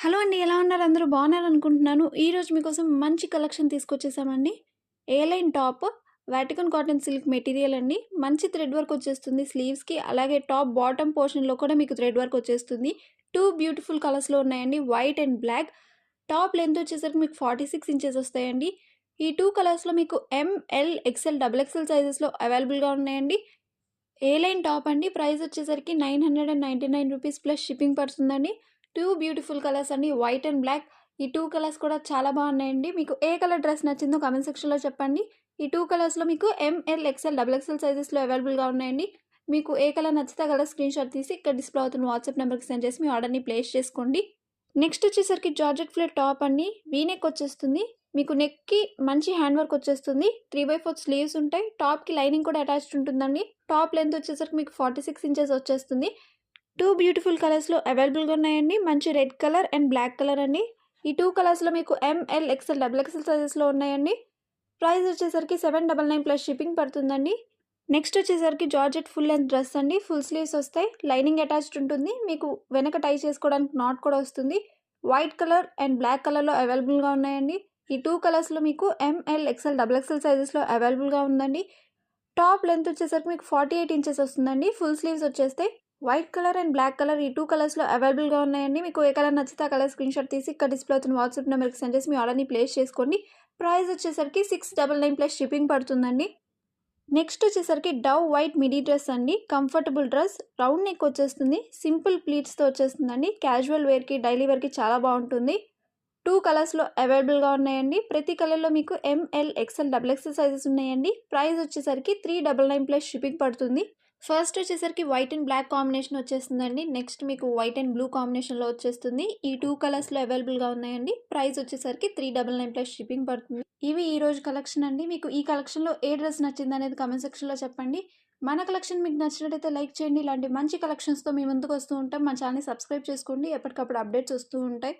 Hello అండి. ఎలా ఉన్నారు? అందరూ బాగున్నారనుకుంటున్నాను. ఈరోజు మీకోసం మంచి కలెక్షన్ తీసుకొచ్చేసామండి. A line top Vatican cotton silk material అండి. మంచి థ్రెడ్ వర్క్ వచ్చేస్తుంది స్లీవ్స్‌కి. అలాగే టాప్ బాటమ్ పోర్షన్‌లో కూడా మీకు థ్రెడ్ వర్క్ వచ్చేస్తుంది. 2 బ్యూటిఫుల్ కలర్స్‌లో ఉన్నాయండి. White and black. Top length వచ్చేసరికి మీకు 46 ఇంచెస్ వస్తాయండి. ఈ 2 కలర్స్‌లో మీకు M, L, XL, double XL సైజెస్‌లో అవైలబుల్‌గా ఉన్నాయండి. ఏ లైన్ టాప్ అండి. ప్రైస్ వచ్చేసరికి ₹999 ప్లస్ షిప్పింగ్ పడుతుందండి. 2 బ్యూటిఫుల్ కలర్స్ అండి. White and black. ఈ 2 కలర్స్ కూడా చాలా బాగున్నాయండి. మీకు ఏ కలర్ డ్రెస్ నచ్చిందో కామెంట్ సెక్షన్‌లో చెప్పండి. ఈ 2 కలర్స్‌లో మీకు M, L, XL, double XL సైజెస్‌లో అవైలబుల్‌గా ఉన్నాయండి. మీకు ఏ కలర్ నచ్చితే ఆ కలర్ స్క్రీన్‌షాట్ తీసి ఇక్కడ డిస్ప్లే అవుతున్న వాట్సాప్ నెంబర్‌కి సెండ్ చేసి మీ ఆర్డర్‌ని ప్లేస్ చేసుకోండి. నెక్స్ట్ వచ్చేసరికి జార్జెట్ ఫ్లేర్ టాప్ అండి. వీ నెక్ వచ్చేస్తుంది. మీకు నెక్‌కి మంచి హ్యాండ్ వర్క్ వచ్చేస్తుంది. 3/4 స్లీవ్స్ ఉంటాయి. టాప్‌కి లైనింగ్ కూడా అటాచ్డ్ ఉంటుందండి. టాప్ లెంత్ వచ్చేసరికి మీకు 46 ఇంచెస్ వచ్చేస్తుంది. 2 బ్యూటిఫుల్ కలర్స్‌లో అవైలబుల్‌గా ఉన్నాయండి. మంచి red colour and black colour అండి. ఈ 2 కలర్స్‌లో మీకు M, L, XL, double XL సైజెస్‌లో ఉన్నాయండి. ప్రైస్ వచ్చేసరికి 799 ప్లస్ షిప్పింగ్ పడుతుందండి. నెక్స్ట్ వచ్చేసరికి జార్జెట్ ఫుల్ లెంత్ డ్రెస్ అండి. ఫుల్ స్లీవ్స్ వస్తాయి. లైనింగ్ అటాచ్డ్ ఉంటుంది. మీకు వెనక టై చేసుకోవడానికి నాట్ కూడా వస్తుంది. వైట్ కలర్ అండ్ బ్లాక్ కలర్‌లో అవైలబుల్‌గా ఉన్నాయండి. ఈ 2 కలర్స్‌లో మీకు M, L, XL, double XL సైజెస్‌లో అవైలబుల్‌గా ఉందండి. టాప్ లెంత్ వచ్చేసరికి మీకు 48 ఇంచెస్ వస్తుందండి. ఫుల్ స్లీవ్స్ వచ్చేస్తాయి. White colour and black colour ఈ 2 కలర్స్‌లో అవైలబుల్‌గా ఉన్నాయండి. మీకు ఏ కలర్ నచ్చితే ఆ కలర్ స్క్రీన్‌షాట్ తీసి ఇక్కడ డిస్ప్లే అవుతున్న వాట్సాప్ నెంబర్‌కి సెండ్ చేసి మీ ఆర్డర్‌ని ప్లేస్ చేసుకోండి. ప్రైస్ వచ్చేసరికి 699 ప్లస్ షిప్పింగ్ పడుతుందండి. నెక్స్ట్ వచ్చేసరికి డవ్ వైట్ మిడీ డ్రెస్ అండి. Comfortable dress. రౌండ్ నెక్ వచ్చేస్తుంది. సింపుల్ ప్లీట్స్‌తో వచ్చేస్తుందండి. క్యాజువల్ వేర్‌కి, డైలీ వేర్‌కి చాలా బాగుంటుంది. 2 కలర్స్‌లో అవైలబుల్‌గా ఉన్నాయండి. ప్రతి కలర్‌లో మీకు M, L, XL, double XL sizes ఉన్నాయండి. ప్రైస్ వచ్చేసరికి 399 ప్లస్ షిప్పింగ్ పడుతుంది. ఫస్ట్ వచ్చేసరికి వైట్ అండ్ బ్లాక్ కాంబినేషన్ వచ్చేస్తుందండి. నెక్స్ట్ మీకు వైట్ అండ్ బ్లూ కాంబినేషన్‌లో వచ్చేస్తుంది. ఈ 2 కలర్స్‌లో అవైలబుల్‌గా ఉన్నాయండి. ప్రైస్ వచ్చేసరికి 399 ప్లస్ షిప్పింగ్ పడుతుంది. ఇవి ఈ రోజు కలెక్షన్ అండి. మీకు ఈ కలెక్షన్‌లో ఏ డ్రెస్ నచ్చిందనేది కామెంట్ సెక్షన్‌లో చెప్పండి. మన కలెక్షన్ మీకు నచ్చినట్టయితే లైక్ చేయండి. ఇలాంటి మంచి కలెక్షన్స్‌తో మీ ముందుకు వస్తూ ఉంటాం. మన ఛానెల్‌ని సబ్స్క్రైబ్ చేసుకోండి. ఎప్పటికప్పుడు అప్డేట్స్ వస్తూ ఉంటాయి.